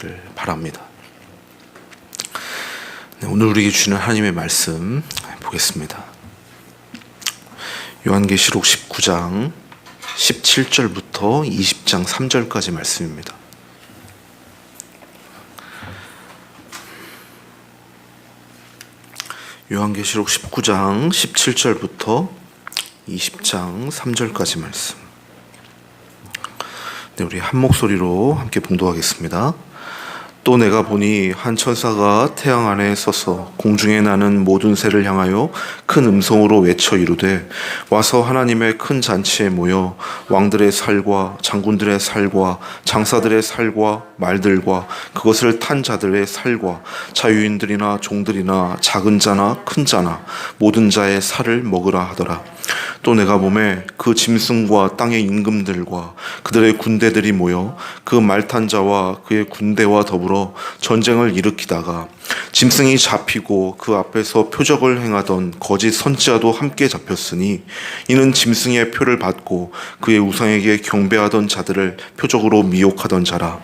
있으시기를 바랍니다. 오늘 우리에게 주는 하나님의 말씀 보겠습니다. 요한계시록 19장 17절부터 20장 3절까지 말씀입니다. 요한계시록 19장 17절부터 20장 3절까지 말씀. 우리 한 목소리로 함께 봉독하겠습니다. 또 내가 보니 한 천사가 태양 안에 서서 공중에 나는 모든 새를 향하여 큰 음성으로 외쳐 이르되 와서 하나님의 큰 잔치에 모여 왕들의 살과 장군들의 살과 장사들의 살과 말들과 그것을 탄 자들의 살과 자유인들이나 종들이나 작은 자나 큰 자나 모든 자의 살을 먹으라 하더라. 또 내가 보매 그 짐승과 땅의 임금들과 그들의 군대들이 모여 그 말탄 자와 그의 군대와 더불어 전쟁을 일으키다가 짐승이 잡히고 그 앞에서 표적을 행하던 거짓 선지자도 함께 잡혔으니 이는 짐승의 표를 받고 그의 우상에게 경배하던 자들을 표적으로 미혹하던 자라.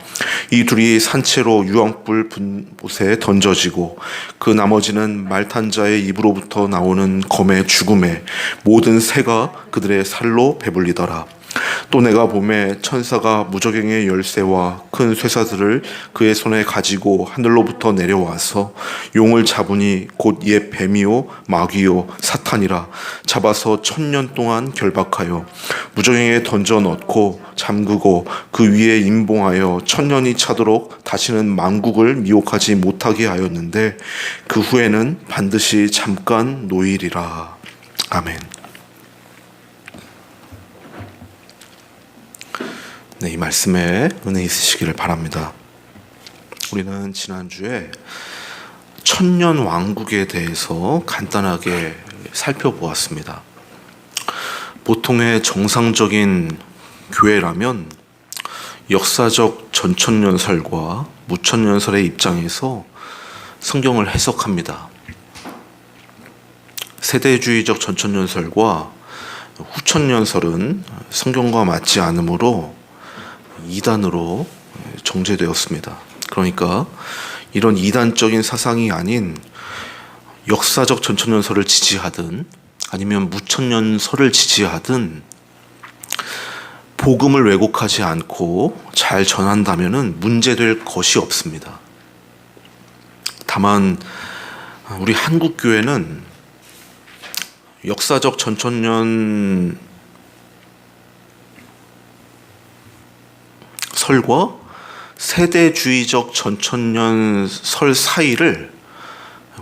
이 둘이 산채로 유황불 분곳에 던져지고 그 나머지는 말탄 자의 입으로부터 나오는 검의 죽음에 모든 새가 그들의 살로 배불리더라. 또 내가 보매 천사가 무저갱의 열쇠와 큰 쇠사슬을 그의 손에 가지고 하늘로부터 내려와서 용을 잡으니 곧 옛 뱀이요 마귀요 사탄이라. 잡아서 1000년 동안 결박하여 무저갱에 던져 넣고 잠그고 그 위에 임봉하여 1000년이 차도록 다시는 만국을 미혹하지 못하게 하였는데 그 후에는 반드시 잠깐 노일이라. 아멘. 네, 이 말씀에 은혜 있으시기를 바랍니다. 우리는 지난주에 천년 왕국에 대해서 간단하게 살펴보았습니다. 보통의 정상적인 교회라면 역사적 전천년설과 무천년설의 입장에서 성경을 해석합니다. 세대주의적 전천년설과 후천년설은 성경과 맞지 않으므로 이단으로 정죄되었습니다. 그러니까 이런 이단적인 사상이 아닌 역사적 전천년설을 지지하든 아니면 무천년설을 지지하든 복음을 왜곡하지 않고 잘 전한다면은 문제될 것이 없습니다. 다만 우리 한국 교회는 역사적 전천년 설과 세대주의적 전천년 설 사이를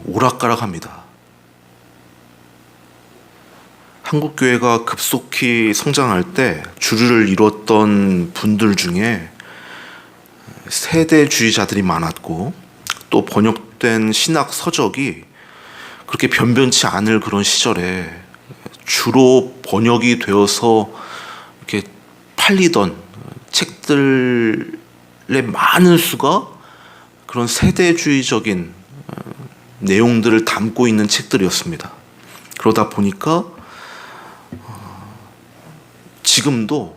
오락가락합니다. 한국교회가 급속히 성장할 때 주류를 이뤘던 분들 중에 세대주의자들이 많았고 또 번역된 신학 서적이 그렇게 변변치 않을 그런 시절에 주로 번역이 되어서 이렇게 팔리던 책들의 많은 수가 그런 세대주의적인 내용들을 담고 있는 책들이었습니다. 그러다 보니까 지금도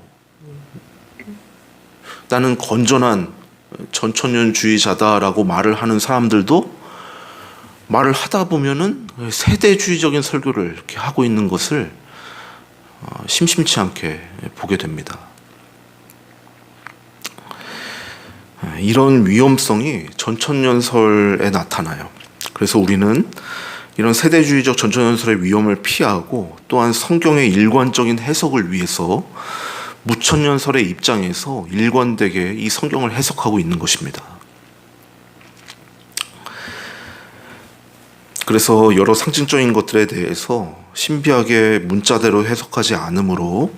나는 건전한 전천년주의자다라고 말을 하는 사람들도 말을 하다 보면은 세대주의적인 설교를 이렇게 하고 있는 것을 심심치 않게 보게 됩니다. 이런 위험성이 전천년설에 나타나요. 그래서 우리는 이런 세대주의적 전천년설의 위험을 피하고 또한 성경의 일관적인 해석을 위해서 무천년설의 입장에서 일관되게 이 성경을 해석하고 있는 것입니다. 그래서 여러 상징적인 것들에 대해서 신비하게 문자대로 해석하지 않으므로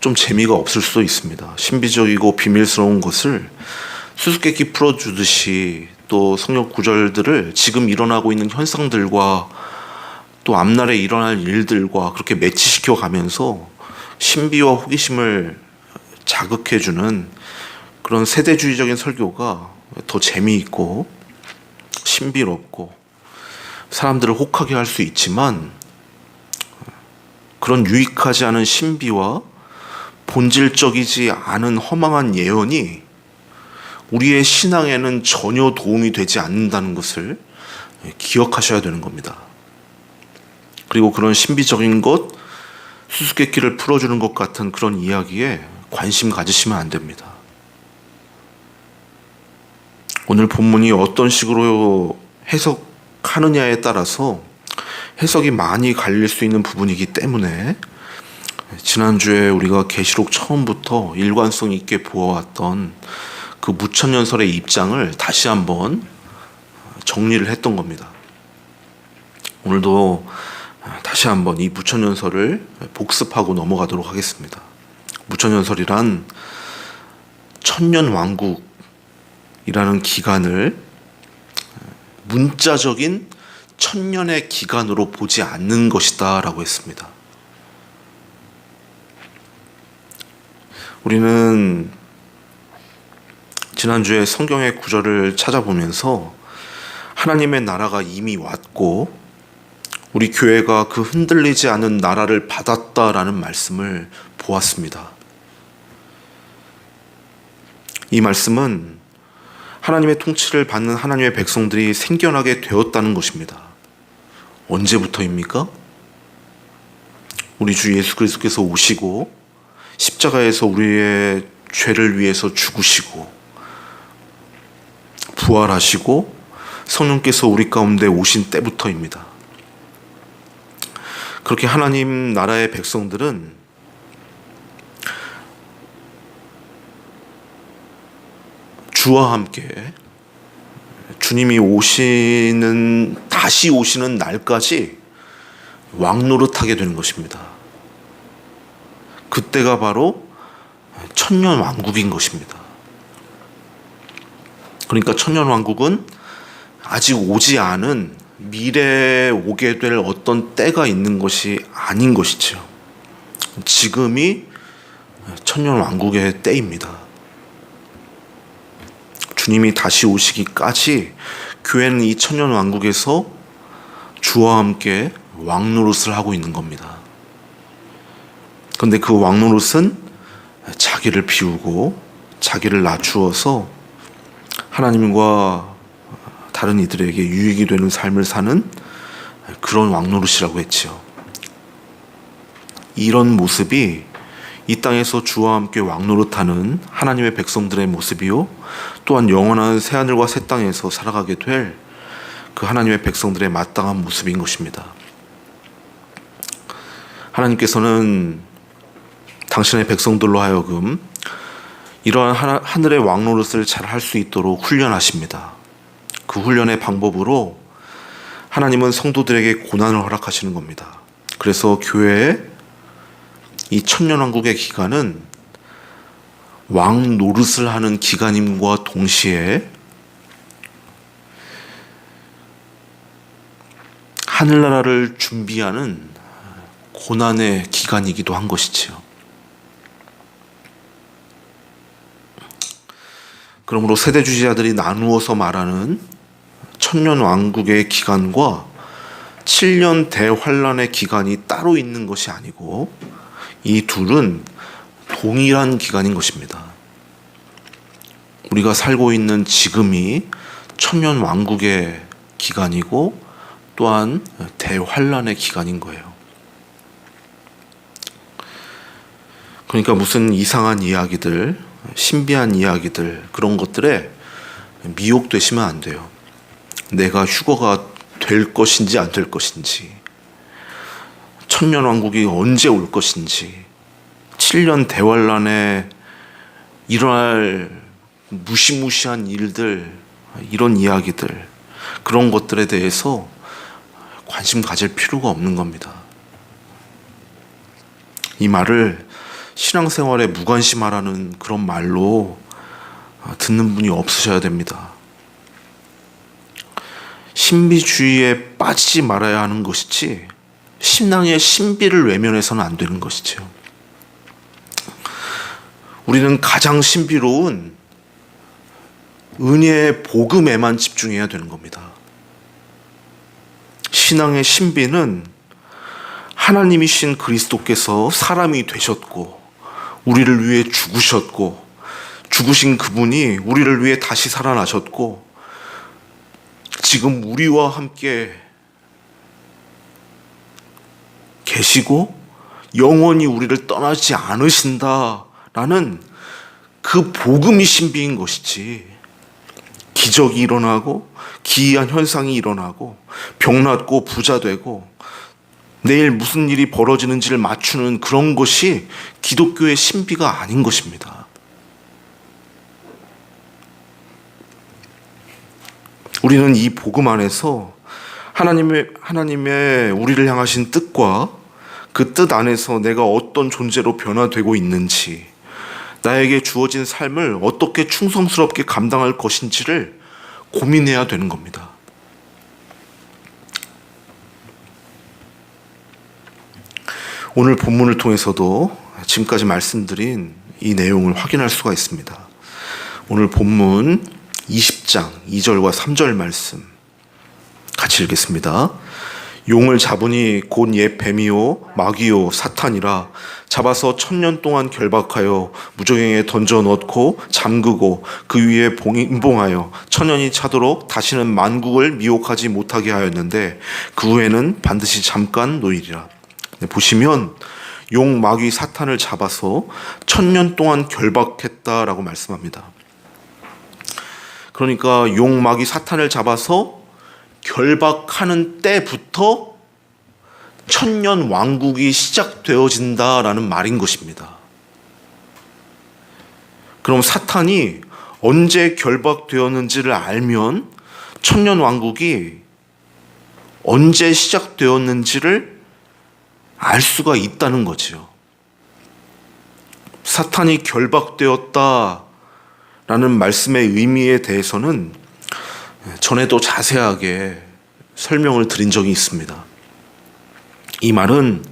좀 재미가 없을 수도 있습니다. 신비적이고 비밀스러운 것을 수수께끼 풀어주듯이 또 성경 구절들을 지금 일어나고 있는 현상들과 또 앞날에 일어날 일들과 그렇게 매치시켜 가면서 신비와 호기심을 자극해주는 그런 세대주의적인 설교가 더 재미있고 신비롭고 사람들을 혹하게 할 수 있지만 그런 유익하지 않은 신비와 본질적이지 않은 허망한 예언이 우리의 신앙에는 전혀 도움이 되지 않는다는 것을 기억하셔야 되는 겁니다. 그리고 그런 신비적인 것, 수수께끼를 풀어주는 것 같은 그런 이야기에 관심 가지시면 안 됩니다. 오늘 본문이 어떤 식으로 해석하느냐에 따라서 해석이 많이 갈릴 수 있는 부분이기 때문에 지난주에 우리가 계시록 처음부터 일관성 있게 보아왔던 그 무천년설의 입장을 다시 한번 정리를 했던 겁니다. 오늘도 다시 한번 이 무천년설을 복습하고 넘어가도록 하겠습니다. 무천년설이란 천년왕국이라는 기간을 문자적인 천년의 기간으로 보지 않는 것이다 라고 했습니다. 우리는 지난주에 성경의 구절을 찾아보면서 하나님의 나라가 이미 왔고 우리 교회가 그 흔들리지 않은 나라를 받았다라는 말씀을 보았습니다. 이 말씀은 하나님의 통치를 받는 하나님의 백성들이 생겨나게 되었다는 것입니다. 언제부터입니까? 우리 주 예수 그리스도께서 오시고 십자가에서 우리의 죄를 위해서 죽으시고 부활하시고 성령께서 우리 가운데 오신 때부터입니다. 그렇게 하나님 나라의 백성들은 주와 함께 주님이 다시 오시는 날까지 왕노릇하게 되는 것입니다. 그때가 바로 천년왕국인 것입니다. 그러니까 천년왕국은 아직 오지 않은 미래에 오게 될 어떤 때가 있는 것이 아닌 것이죠. 지금이 천년왕국의 때입니다. 주님이 다시 오시기까지 교회는 이 천년왕국에서 주와 함께 왕노릇을 하고 있는 겁니다. 그런데 그 왕노릇은 자기를 비우고 자기를 낮추어서 하나님과 다른 이들에게 유익이 되는 삶을 사는 그런 왕노릇이라고 했지요. 이런 모습이 이 땅에서 주와 함께 왕노릇하는 하나님의 백성들의 모습이요, 또한 영원한 새하늘과 새 땅에서 살아가게 될 그 하나님의 백성들의 마땅한 모습인 것입니다. 하나님께서는 당신의 백성들로 하여금 이러한 하늘의 왕노릇을 잘 할 수 있도록 훈련하십니다. 그 훈련의 방법으로 하나님은 성도들에게 고난을 허락하시는 겁니다. 그래서 교회의 이 천년왕국의 기간은 왕 노릇을 하는 기간임과 동시에 하늘나라를 준비하는 고난의 기간이기도 한 것이지요. 그러므로 세대주지자들이 나누어서 말하는 천년왕국의 기간과 7년 대환란의 기간이 따로 있는 것이 아니고 이 둘은 동일한 기간인 것입니다. 우리가 살고 있는 지금이 천년왕국의 기간이고 또한 대환란의 기간인 거예요. 그러니까 무슨 이상한 이야기들, 신비한 이야기들, 그런 것들에 미혹되시면 안 돼요. 내가 휴거가 될 것인지 안 될 것인지, 천년왕국이 언제 올 것인지, 7년 대환란에 일어날 무시무시한 일들, 이런 이야기들, 그런 것들에 대해서 관심 가질 필요가 없는 겁니다. 이 말을 신앙생활에 무관심하라는 그런 말로 듣는 분이 없으셔야 됩니다. 신비주의에 빠지지 말아야 하는 것이지 신앙의 신비를 외면해서는 안 되는 것이죠. 우리는 가장 신비로운 은혜의 복음에만 집중해야 되는 겁니다. 신앙의 신비는 하나님이신 그리스도께서 사람이 되셨고 우리를 위해 죽으셨고 죽으신 그분이 우리를 위해 다시 살아나셨고 지금 우리와 함께 계시고 영원히 우리를 떠나지 않으신다라는 그 복음이 신비인 것이지, 기적이 일어나고 기이한 현상이 일어나고 병 낫고 부자 되고 내일 무슨 일이 벌어지는지를 맞추는 그런 것이 기독교의 신비가 아닌 것입니다. 우리는 이 복음 안에서 하나님의 우리를 향하신 뜻과 그 뜻 안에서 내가 어떤 존재로 변화되고 있는지, 나에게 주어진 삶을 어떻게 충성스럽게 감당할 것인지를 고민해야 되는 겁니다. 오늘 본문을 통해서도 지금까지 말씀드린 이 내용을 확인할 수가 있습니다. 오늘 본문 20장 2절과 3절 말씀 같이 읽겠습니다. 용을 잡으니 곧 옛 뱀이요 마귀요 사탄이라. 잡아서 1000년 동안 결박하여 무저갱에 던져 넣고 잠그고 그 위에 임봉하여 1000년이 차도록 다시는 만국을 미혹하지 못하게 하였는데 그 후에는 반드시 잠깐 노이리라. 보시면 용 마귀 사탄을 잡아서 1000년 동안 결박했다라고 말씀합니다. 그러니까 용 마귀 사탄을 잡아서 결박하는 때부터 1000년 왕국이 시작되어진다라는 말인 것입니다. 그럼 사탄이 언제 결박되었는지를 알면 1000년 왕국이 언제 시작되었는지를 알 수가 있다는 거지요. 사탄이 결박되었다라는 말씀의 의미에 대해서는 전에도 자세하게 설명을 드린 적이 있습니다. 이 말은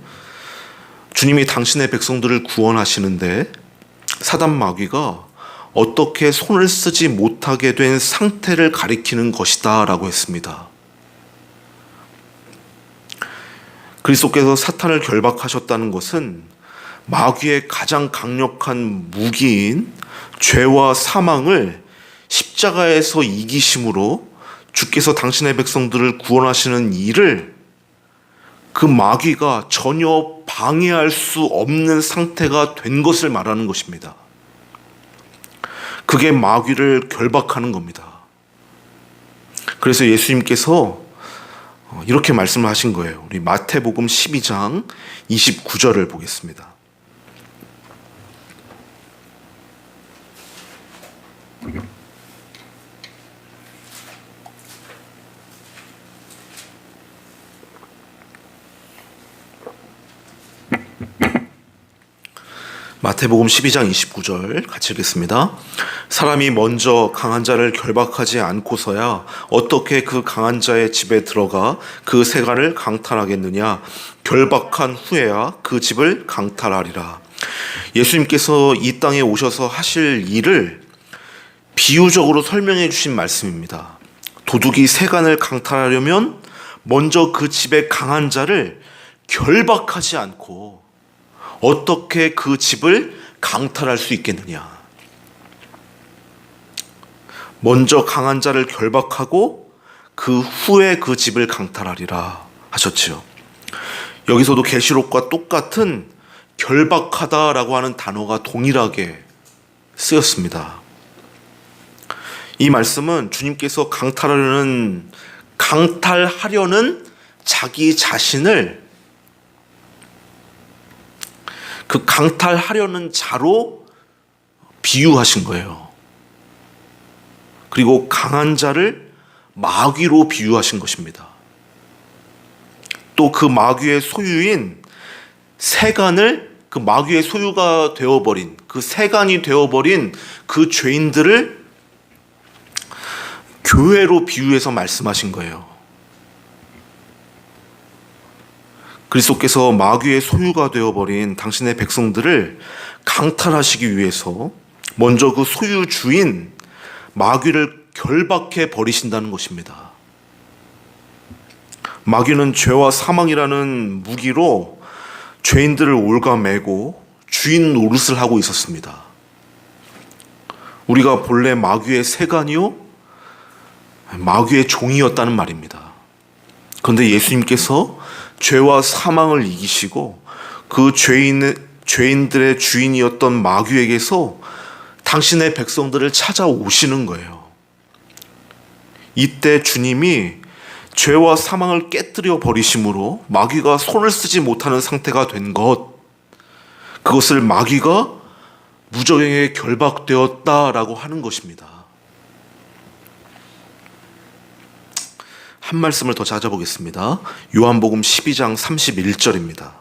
주님이 당신의 백성들을 구원하시는데 사단 마귀가 어떻게 손을 쓰지 못하게 된 상태를 가리키는 것이다 라고 했습니다. 그리스도께서 사탄을 결박하셨다는 것은 마귀의 가장 강력한 무기인 죄와 사망을 십자가에서 이기심으로 주께서 당신의 백성들을 구원하시는 일을 그 마귀가 전혀 방해할 수 없는 상태가 된 것을 말하는 것입니다. 그게 마귀를 결박하는 겁니다. 그래서 예수님께서 이렇게 말씀을 하신 거예요. 우리 마태복음 12장 29절을 보겠습니다. 마태복음 12장 29절 같이 읽겠습니다. 사람이 먼저 강한 자를 결박하지 않고서야 어떻게 그 강한 자의 집에 들어가 그 세간을 강탈하겠느냐. 결박한 후에야 그 집을 강탈하리라. 예수님께서 이 땅에 오셔서 하실 일을 비유적으로 설명해 주신 말씀입니다. 도둑이 세간을 강탈하려면 먼저 그 집의 강한 자를 결박하지 않고 어떻게 그 집을 강탈할 수 있겠느냐. 먼저 강한 자를 결박하고 그 후에 그 집을 강탈하리라 하셨지요. 여기서도 계시록과 똑같은 결박하다라고 하는 단어가 동일하게 쓰였습니다. 이 말씀은 주님께서 강탈하려는 자기 자신을 그 강탈하려는 자로 비유하신 거예요. 그리고 강한 자를 마귀로 비유하신 것입니다. 또 그 마귀의 소유인 세간을, 그 마귀의 소유가 되어버린, 그 세간이 되어버린 그 죄인들을 교회로 비유해서 말씀하신 거예요. 그리스도께서 마귀의 소유가 되어버린 당신의 백성들을 강탈하시기 위해서 먼저 그 소유주인 마귀를 결박해 버리신다는 것입니다. 마귀는 죄와 사망이라는 무기로 죄인들을 올가매고 주인 노릇을 하고 있었습니다. 우리가 본래 마귀의 세간이요 마귀의 종이었다는 말입니다. 그런데 예수님께서 죄와 사망을 이기시고 그 죄인들의 주인이었던 마귀에게서 당신의 백성들을 찾아오시는 거예요. 이때 주님이 죄와 사망을 깨뜨려 버리심으로 마귀가 손을 쓰지 못하는 상태가 된 것, 그것을 마귀가 무적행에 결박되었다라고 하는 것입니다. 한 말씀을 더 찾아보겠습니다. 요한복음 12장 31절입니다.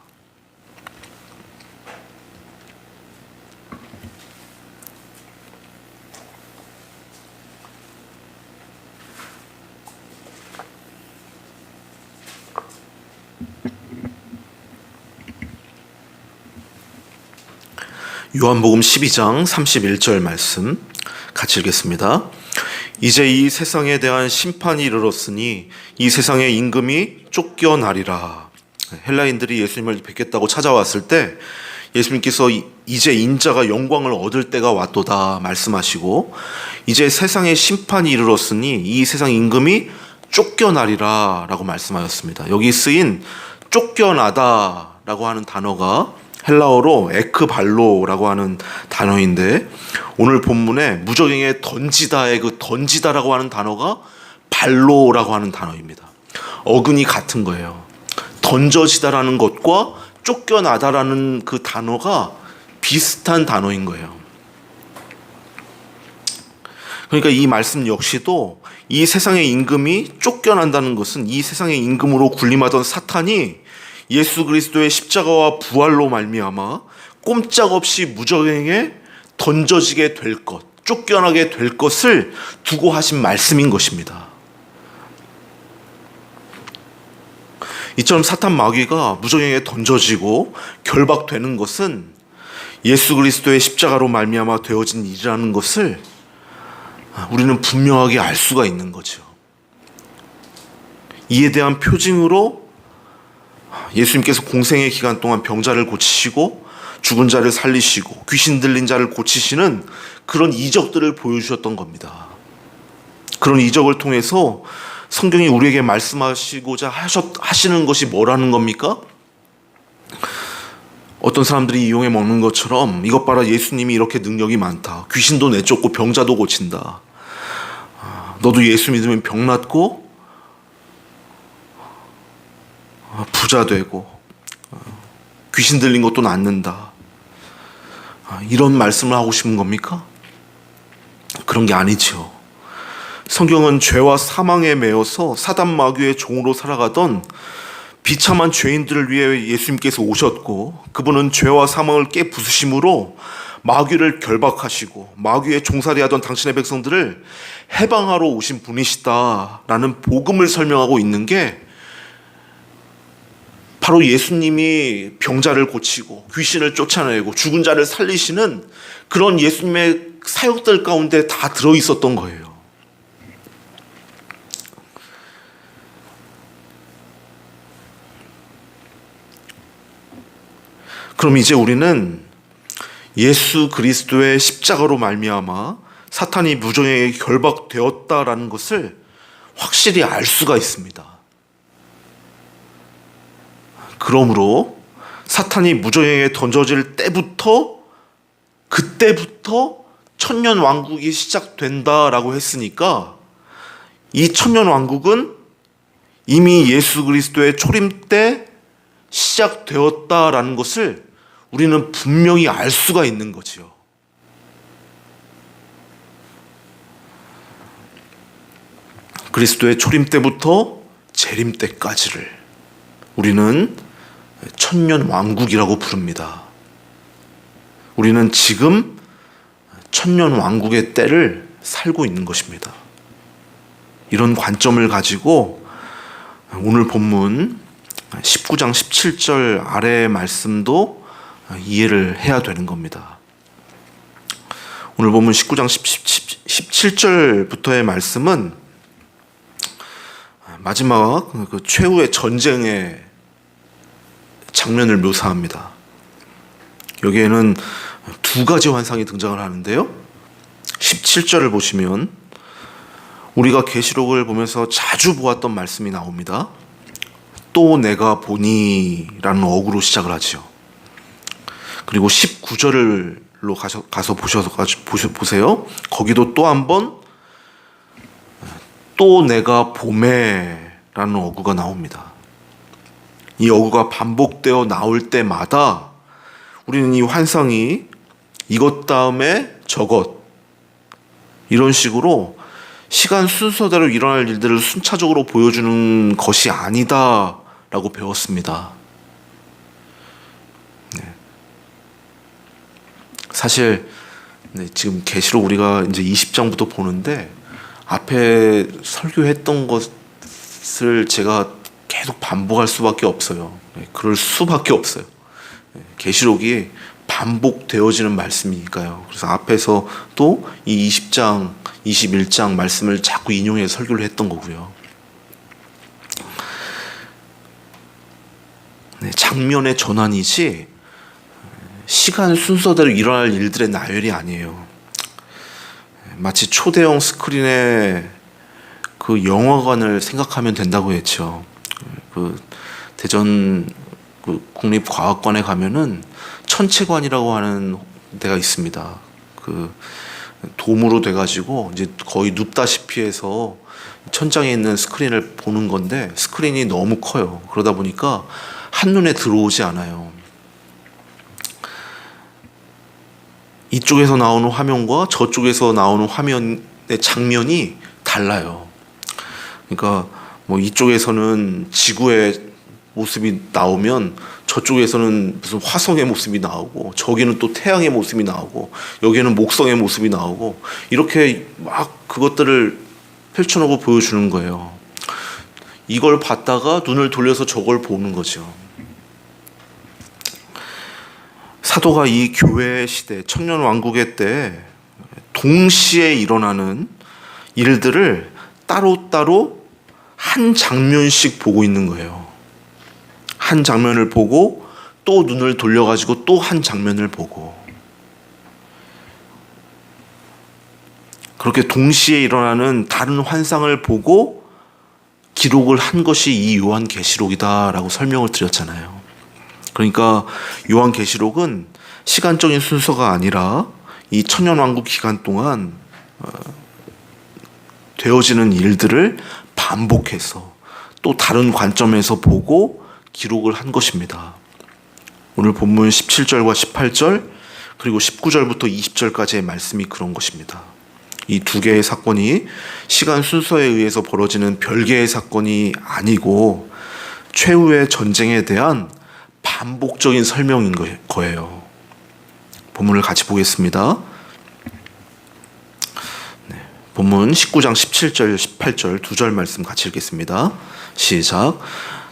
요한복음 12장 31절 말씀 같이 읽겠습니다. 이제 이 세상에 대한 심판이 이르렀으니 이 세상의 임금이 쫓겨나리라. 헬라인들이 예수님을 뵙겠다고 찾아왔을 때 예수님께서 이제 인자가 영광을 얻을 때가 왔도다 말씀하시고, 이제 세상의 심판이 이르렀으니 이 세상 임금이 쫓겨나리라 라고 말씀하셨습니다. 여기 쓰인 쫓겨나다 라고 하는 단어가 헬라어로 에크발로라고 하는 단어인데, 오늘 본문에 무적행에 던지다의 그 던지다라고 하는 단어가 발로라고 하는 단어입니다. 어근이 같은 거예요. 던져지다라는 것과 쫓겨나다라는 그 단어가 비슷한 단어인 거예요. 그러니까 이 말씀 역시도 이 세상의 임금이 쫓겨난다는 것은 이 세상의 임금으로 군림하던 사탄이 예수 그리스도의 십자가와 부활로 말미암아 꼼짝없이 무적행에 던져지게 될 것, 쫓겨나게 될 것을 두고 하신 말씀인 것입니다. 이처럼 사탄 마귀가 무적행에 던져지고 결박되는 것은 예수 그리스도의 십자가로 말미암아 되어진 일이라는 것을 우리는 분명하게 알 수가 있는 거죠. 이에 대한 표징으로 예수님께서 공생의 기간 동안 병자를 고치시고 죽은 자를 살리시고 귀신 들린 자를 고치시는 그런 이적들을 보여주셨던 겁니다. 그런 이적을 통해서 성경이 우리에게 말씀하시고자 하시는 것이 뭐라는 겁니까? 어떤 사람들이 이용해 먹는 것처럼, 이것 봐라, 예수님이 이렇게 능력이 많다, 귀신도 내쫓고 병자도 고친다, 너도 예수 믿으면 병 낫고 부자 되고 귀신 들린 것도 낫는다, 이런 말씀을 하고 싶은 겁니까? 그런 게 아니죠. 성경은 죄와 사망에 매여서 사단 마귀의 종으로 살아가던 비참한 죄인들을 위해 예수님께서 오셨고, 그분은 죄와 사망을 깨부수심으로 마귀를 결박하시고 마귀의 종살이하던 당신의 백성들을 해방하러 오신 분이시다라는 복음을 설명하고 있는 게 바로 예수님이 병자를 고치고 귀신을 쫓아내고 죽은 자를 살리시는 그런 예수님의 사역들 가운데 다 들어있었던 거예요. 그럼 이제 우리는 예수 그리스도의 십자가로 말미암아 사탄이 무정에게 결박되었다라는 것을 확실히 알 수가 있습니다. 그러므로 사탄이 무정에게 던져질 때부터, 그때부터 천년 왕국이 시작된다라고 했으니까, 이 천년 왕국은 이미 예수 그리스도의 초림 때 시작되었다라는 것을 우리는 분명히 알 수가 있는 거지요. 그리스도의 초림 때부터 재림 때까지를 우리는 천년 왕국이라고 부릅니다. 우리는 지금 천년 왕국의 때를 살고 있는 것입니다. 이런 관점을 가지고 오늘 본문 19장 17절 아래의 말씀도 이해를 해야 되는 겁니다. 오늘 본문 19장 17절부터의 말씀은 마지막 그 최후의 전쟁의 장면을 묘사합니다. 여기에는 두 가지 환상이 등장을 하는데요. 17절을 보시면 우리가 계시록을 보면서 자주 보았던 말씀이 나옵니다. 또 내가 보니 라는 어구로 시작을 하죠. 그리고 19절로 가서 보세요. 거기도 또 한 번 또 내가 봄에 라는 어구가 나옵니다. 이 어구가 반복되어 나올 때마다 우리는 이 환상이 이것 다음에 저것 이런 식으로 시간 순서대로 일어날 일들을 순차적으로 보여주는 것이 아니다라고 배웠습니다. 네. 사실 지금 계시록 우리가 이제 20장부터 보는데 앞에 설교했던 것을 제가 계속 반복할 수밖에 없어요. 그럴 수밖에 없어요. 계시록이 반복되어지는 말씀이니까요. 그래서 앞에서 또 이 20장, 21장 말씀을 자꾸 인용해서 설교를 했던 거고요. 장면의 전환이지 시간 순서대로 일어날 일들의 나열이 아니에요. 마치 초대형 스크린에 그 영화관을 생각하면 된다고 했죠. 그 대전 그 국립과학관에 가면은 천체관이라고 하는 데가 있습니다. 그 돔으로 돼가지고 이제 거의 눕다시피 해서 천장에 있는 스크린을 보는 건데 스크린이 너무 커요. 그러다 보니까 한눈에 들어오지 않아요. 이쪽에서 나오는 화면과 저쪽에서 나오는 화면의 장면이 달라요. 그러니까 뭐 이쪽에서는 지구의 모습이 나오면 저쪽에서는 무슨 화성의 모습이 나오고 저기는 또 태양의 모습이 나오고 여기는 목성의 모습이 나오고 이렇게 막 그것들을 펼쳐놓고 보여주는 거예요. 이걸 봤다가 눈을 돌려서 저걸 보는 거죠. 사도가 이 교회 시대 천년 왕국의 때 동시에 일어나는 일들을 따로따로 한 장면씩 보고 있는 거예요. 한 장면을 보고 또 눈을 돌려가지고 또 한 장면을 보고 그렇게 동시에 일어나는 다른 환상을 보고 기록을 한 것이 이 요한계시록이다라고 설명을 드렸잖아요. 그러니까 요한계시록은 시간적인 순서가 아니라 이 천년왕국 기간 동안 되어지는 일들을 반복해서 또 다른 관점에서 보고 기록을 한 것입니다. 오늘 본문 17절과 18절 그리고 19절부터 20절까지의 말씀이 그런 것입니다. 이 두 개의 사건이 시간 순서에 의해서 벌어지는 별개의 사건이 아니고 최후의 전쟁에 대한 반복적인 설명인 거예요. 본문을 같이 보겠습니다. 본문 19장 17절 18절 두 절 말씀 같이 읽겠습니다. 시작.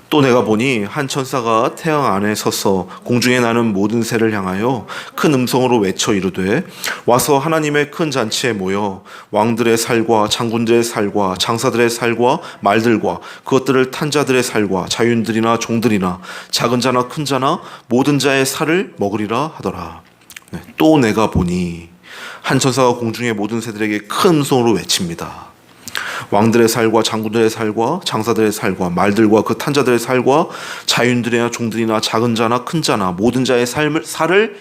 또 내가 보니 한 천사가 태양 안에 서서 공중에 나는 모든 새를 향하여 큰 음성으로 외쳐 이르되 와서 하나님의 큰 잔치에 모여 왕들의 살과 장군들의 살과 장사들의 살과 말들과 그것들을 탄 자들의 살과 자유인들이나 종들이나 작은 자나 큰 자나 모든 자의 살을 먹으리라 하더라. 또 내가 보니 한 천사가 공중의 모든 새들에게 큰 음성으로 외칩니다. 왕들의 살과 장군들의 살과 장사들의 살과 말들과 그 탄자들의 살과 자유인들이나 종들이나 작은 자나 큰 자나 모든 자의 살을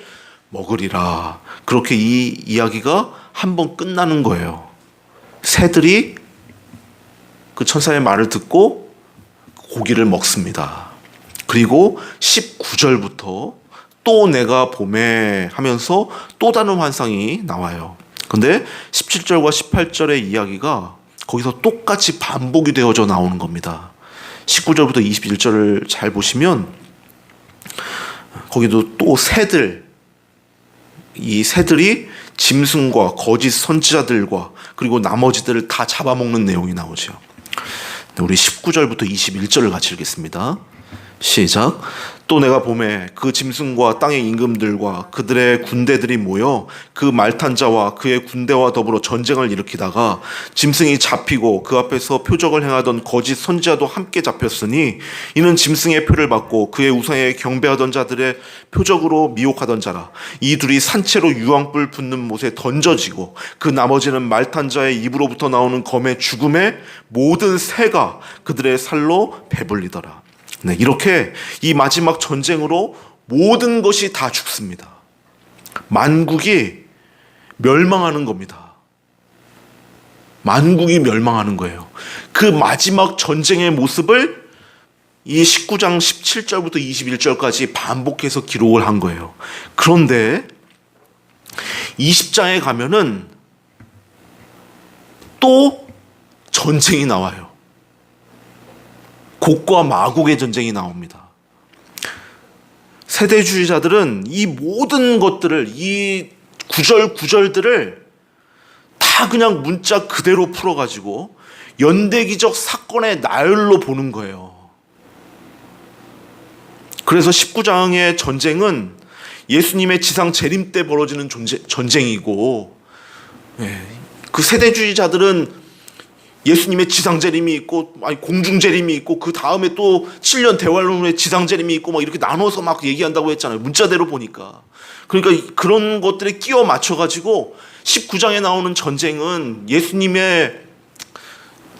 먹으리라. 그렇게 이 이야기가 한번 끝나는 거예요. 새들이 그 천사의 말을 듣고 고기를 먹습니다. 그리고 19절부터 또 내가 봄에 하면서 또 다른 환상이 나와요. 근데 17절과 18절의 이야기가 거기서 똑같이 반복이 되어져 나오는 겁니다. 19절부터 21절을 잘 보시면 거기도 또 새들, 이 새들이 짐승과 거짓 선지자들과 그리고 나머지들을 다 잡아먹는 내용이 나오죠. 우리 19절부터 21절을 같이 읽겠습니다. 시작. 또 내가 보매 그 짐승과 땅의 임금들과 그들의 군대들이 모여 그 말탄 자와 그의 군대와 더불어 전쟁을 일으키다가 짐승이 잡히고 그 앞에서 표적을 행하던 거짓 선지자도 함께 잡혔으니 이는 짐승의 표를 받고 그의 우상에 경배하던 자들의 표적으로 미혹하던 자라. 이 둘이 산채로 유황불 붙는 못에 던져지고 그 나머지는 말탄 자의 입으로부터 나오는 검의 죽음에 모든 새가 그들의 살로 배불리더라. 네, 이렇게 이 마지막 전쟁으로 모든 것이 다 죽습니다. 만국이 멸망하는 겁니다. 만국이 멸망하는 거예요. 그 마지막 전쟁의 모습을 이 19장 17절부터 21절까지 반복해서 기록을 한 거예요. 그런데 20장에 가면은 또 전쟁이 나와요. 곡과 마곡의 전쟁이 나옵니다. 세대주의자들은 이 모든 것들을, 이 구절구절들을 다 그냥 문자 그대로 풀어가지고 연대기적 사건의 나열로 보는 거예요. 그래서 19장의 전쟁은 예수님의 지상 재림 때 벌어지는 전쟁이고, 그 세대주의자들은 예수님의 지상재림이 있고, 공중재림이 있고, 그 다음에 또 7년 대환란 후에 지상재림이 있고, 막 이렇게 나눠서 막 얘기한다고 했잖아요. 문자대로 보니까. 그러니까 그런 것들에 끼워 맞춰가지고 19장에 나오는 전쟁은 예수님의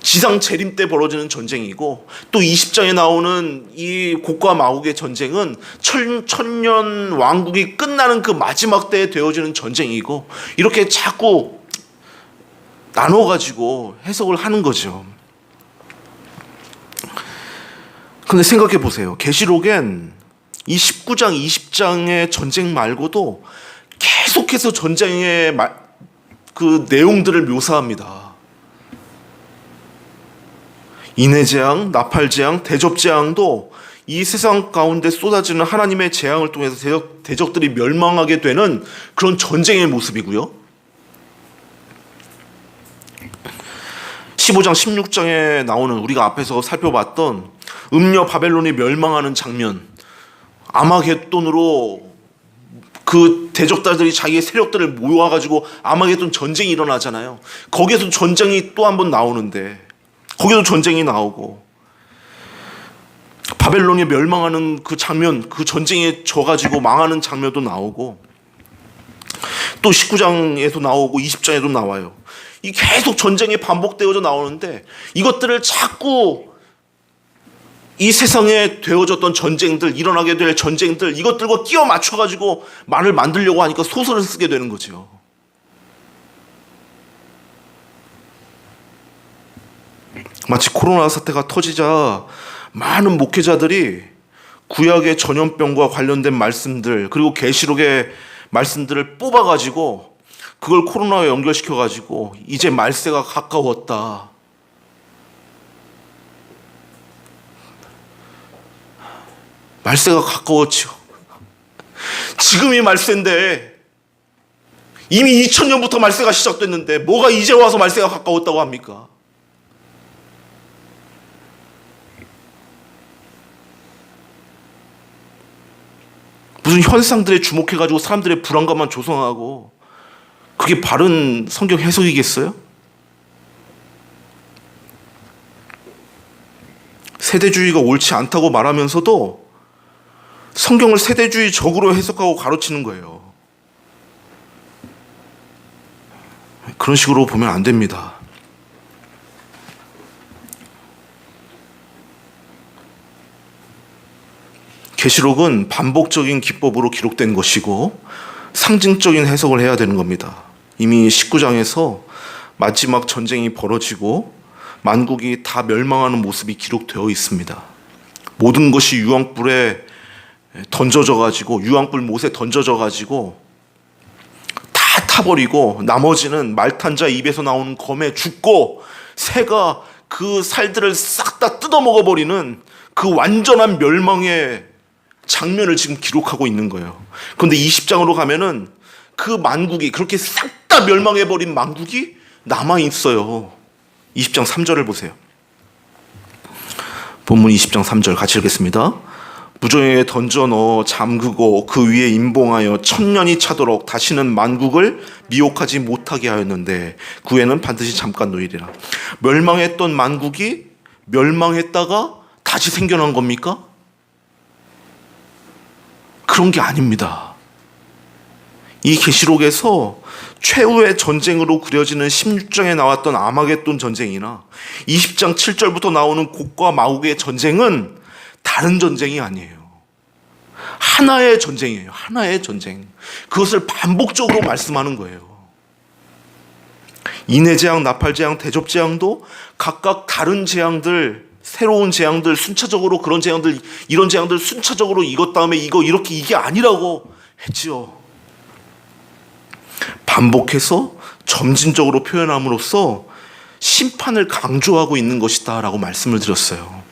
지상재림 때 벌어지는 전쟁이고, 또 20장에 나오는 이 곡과 마곡의 전쟁은 천년 왕국이 끝나는 그 마지막 때에 되어지는 전쟁이고, 이렇게 자꾸 나눠가지고 해석을 하는 거죠. 근데 생각해 보세요. 계시록엔 이 19장, 20장의 전쟁 말고도 계속해서 전쟁의 그 내용들을 묘사합니다. 인해재앙, 나팔재앙, 대접재앙도 이 세상 가운데 쏟아지는 하나님의 재앙을 통해서 대적들이 멸망하게 되는 그런 전쟁의 모습이고요. 15장, 16장에 나오는 우리가 앞에서 살펴봤던 음녀 바벨론이 멸망하는 장면, 아마겟돈으로 그 대적자들이 자기의 세력들을 모아가지고 아마겟돈 전쟁이 일어나잖아요. 거기에서 전쟁이 또 한 번 나오는데, 거기도 전쟁이 나오고, 바벨론이 멸망하는 그 장면, 그 전쟁에 져가지고 망하는 장면도 나오고, 또 19장에도 나오고 20장에도 나와요. 이 계속 전쟁이 반복되어져 나오는데, 이것들을 자꾸 이 세상에 되어졌던 전쟁들, 일어나게 될 전쟁들, 이것들과 끼워 맞춰가지고 말을 만들려고 하니까 소설을 쓰게 되는 거죠. 마치 코로나 사태가 터지자 많은 목회자들이 구약의 전염병과 관련된 말씀들, 그리고 계시록의 말씀들을 뽑아가지고 그걸 코로나와 연결시켜가지고 이제 말세가 가까웠다, 말세가 가까웠죠. 지금이 말세인데, 이미 2000년부터 말세가 시작됐는데 뭐가 이제 와서 말세가 가까웠다고 합니까? 무슨 현상들에 주목해가지고 사람들의 불안감만 조성하고, 그게 바른 성경 해석이겠어요? 세대주의가 옳지 않다고 말하면서도 성경을 세대주의적으로 해석하고 가르치는 거예요. 그런 식으로 보면 안 됩니다. 계시록은 반복적인 기법으로 기록된 것이고 상징적인 해석을 해야 되는 겁니다. 이미 19장에서 마지막 전쟁이 벌어지고 만국이 다 멸망하는 모습이 기록되어 있습니다. 모든 것이 유황불에 던져져 가지고, 유황불 못에 던져져 가지고 다 타버리고, 나머지는 말탄 자 입에서 나오는 검에 죽고 새가 그 살들을 싹 다 뜯어먹어 버리는 그 완전한 멸망의 장면을 지금 기록하고 있는 거예요. 그런데 20장으로 가면은 그 만국이, 그렇게 싹 다 멸망해버린 만국이 남아있어요. 20장 3절을 보세요. 본문 20장 3절 같이 읽겠습니다. 무정에게 던져 넣어 잠그고 그 위에 임봉하여 천년이 차도록 다시는 만국을 미혹하지 못하게 하였는데 그 후에는 반드시 잠깐 노이리라. 멸망했던 만국이 멸망했다가 다시 생겨난 겁니까? 그런 게 아닙니다. 이 계시록에서 최후의 전쟁으로 그려지는 16장에 나왔던 아마겟돈 전쟁이나 20장 7절부터 나오는 곡과 마곡의 전쟁은 다른 전쟁이 아니에요. 하나의 전쟁이에요. 하나의 전쟁. 그것을 반복적으로 말씀하는 거예요. 인해재앙, 나팔재앙, 대접재앙도 각각 다른 재앙들, 새로운 재앙들, 순차적으로 그런 재앙들, 이런 재앙들 순차적으로 이것 다음에 이거 이렇게 이게 아니라고 했지요. 반복해서 점진적으로 표현함으로써 심판을 강조하고 있는 것이다 라고 말씀을 드렸어요.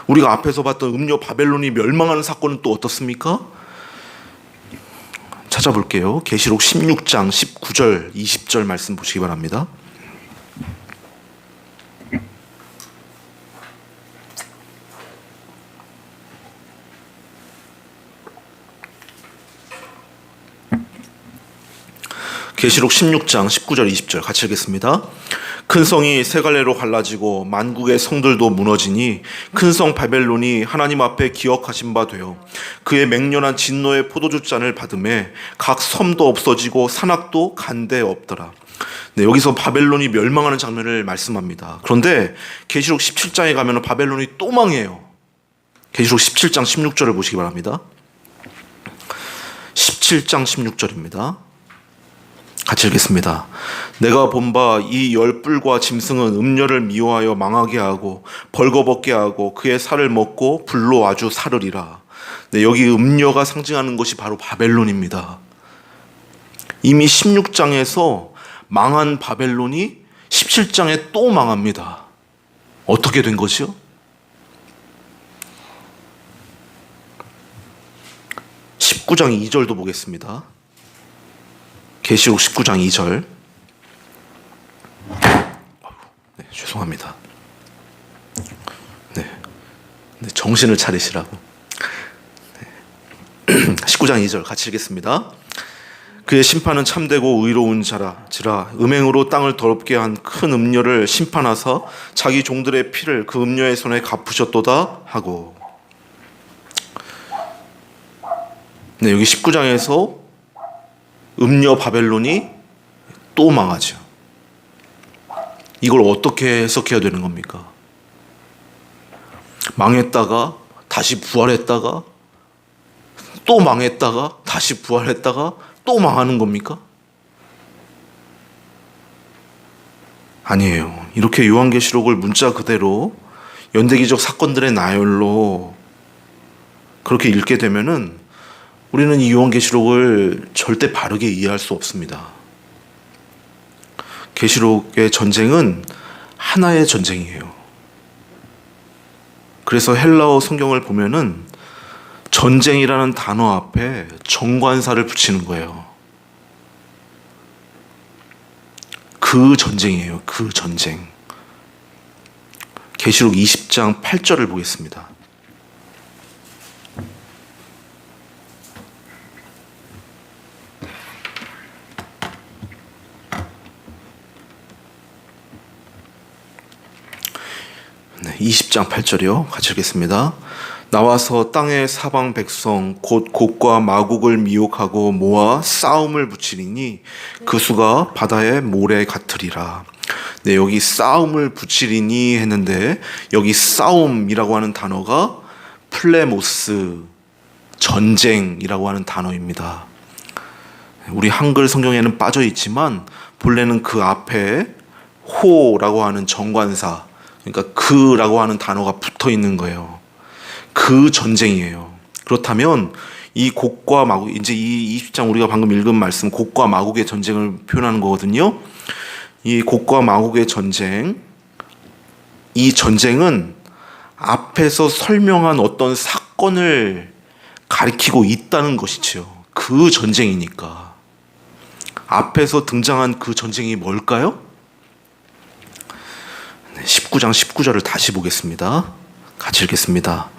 우리가 앞에서 봤던 음료 바벨론이 멸망하는 사건은 또 어떻습니까? 찾아볼게요. 계시록 16장 19절 20절 말씀 보시기 바랍니다. 계시록 16장 19절 20절 같이 읽겠습니다. 큰 성이 세 갈래로 갈라지고 만국의 성들도 무너지니 큰 성 바벨론이 하나님 앞에 기억하신 바 되어 그의 맹렬한 진노의 포도주 잔을 받음에 각 섬도 없어지고 산악도 간데 없더라. 네, 여기서 바벨론이 멸망하는 장면을 말씀합니다. 그런데 계시록 17장에 가면 바벨론이 또 망해요. 계시록 17장 16절을 보시기 바랍니다. 17장 16절입니다. 같이 읽겠습니다. 내가 본 바 이 열불과 짐승은 음녀를 미워하여 망하게 하고 벌거벗게 하고 그의 살을 먹고 불로 아주 사르리라. 네, 여기 음녀가 상징하는 것이 바로 바벨론입니다. 이미 16장에서 망한 바벨론이 17장에 또 망합니다. 어떻게 된 것이요? 19장 2절도 보겠습니다. 계시록 19장 2절. 네, 죄송합니다. 네, 정신을 차리시라고. 네. 19장 2절 같이 읽겠습니다. 그의 심판은 참되고 의로운 자라 음행으로 땅을 더럽게 한 큰 음녀를 심판하사 자기 종들의 피를 그 음녀의 손에 갚으셨도다 하고. 네, 여기 19장에서 음녀 바벨론이 또 망하죠. 이걸 어떻게 해석해야 되는 겁니까? 망했다가 다시 부활했다가 또 망했다가 다시 부활했다가 또 망하는 겁니까? 아니에요. 이렇게 요한계시록을 문자 그대로 연대기적 사건들의 나열로 그렇게 읽게 되면은 우리는 이 요한계시록을 절대 바르게 이해할 수 없습니다. 계시록의 전쟁은 하나의 전쟁이에요. 그래서 헬라어 성경을 보면은 전쟁이라는 단어 앞에 정관사를 붙이는 거예요. 그 전쟁이에요. 그 전쟁. 계시록 20장 8절을 보겠습니다. 네, 20장 8절이요. 같이 읽겠습니다. 나와서 땅의 사방 백성 곧 곡과 마곡을 미혹하고 모아 싸움을 붙이리니 그 수가 바다의 모래 같으리라. 네, 여기 싸움을 붙이리니 했는데 여기 싸움이라고 하는 단어가 플레모스, 전쟁이라고 하는 단어입니다. 우리 한글 성경에는 빠져 있지만 본래는 그 앞에 호라고 하는 정관사, 그러니까 그라고 하는 단어가 붙어 있는 거예요. 그 전쟁이에요. 그렇다면 이 곡과 마곡, 이제 이 20장 우리가 방금 읽은 말씀 곡과 마곡의 전쟁을 표현하는 거거든요. 이 곡과 마곡의 전쟁, 이 전쟁은 앞에서 설명한 어떤 사건을 가리키고 있다는 것이지요. 그 전쟁이니까. 앞에서 등장한 그 전쟁이 뭘까요? 19장 19절을 다시 보겠습니다. 같이 읽겠습니다.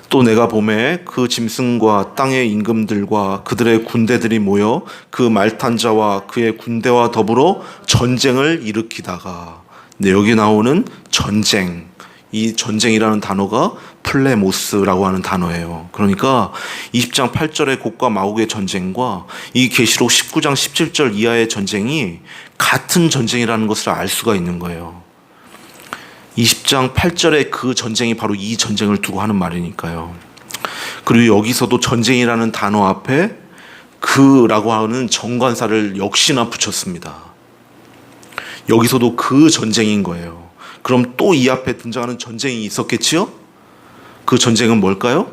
또 내가 봄에 그 짐승과 땅의 임금들과 그들의 군대들이 모여 그 말탄 자와 그의 군대와 더불어 전쟁을 일으키다가, 네, 여기 나오는 전쟁, 이 전쟁이라는 단어가 플레모스라고 하는 단어예요. 그러니까 20장 8절의 곡과 마곡의 전쟁과 이 계시록 19장 17절 이하의 전쟁이 같은 전쟁이라는 것을 알 수가 있는 거예요. 20장 8절의 그 전쟁이 바로 이 전쟁을 두고 하는 말이니까요. 그리고 여기서도 전쟁이라는 단어 앞에 그라고 하는 정관사를 역시나 붙였습니다. 여기서도 그 전쟁인 거예요. 그럼 또 이 앞에 등장하는 전쟁이 있었겠지요? 그 전쟁은 뭘까요?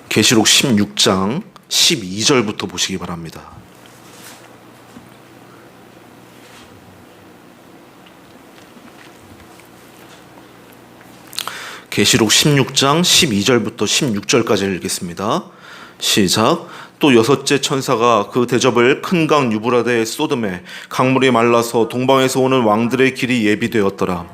계시록 16장 12절부터 보시기 바랍니다. 계시록 16장 12절부터 16절까지 읽겠습니다. 시작. 또 여섯째 천사가 그 대접을 큰 강 유브라데에 쏟음에 강물이 말라서 동방에서 오는 왕들의 길이 예비되었더라.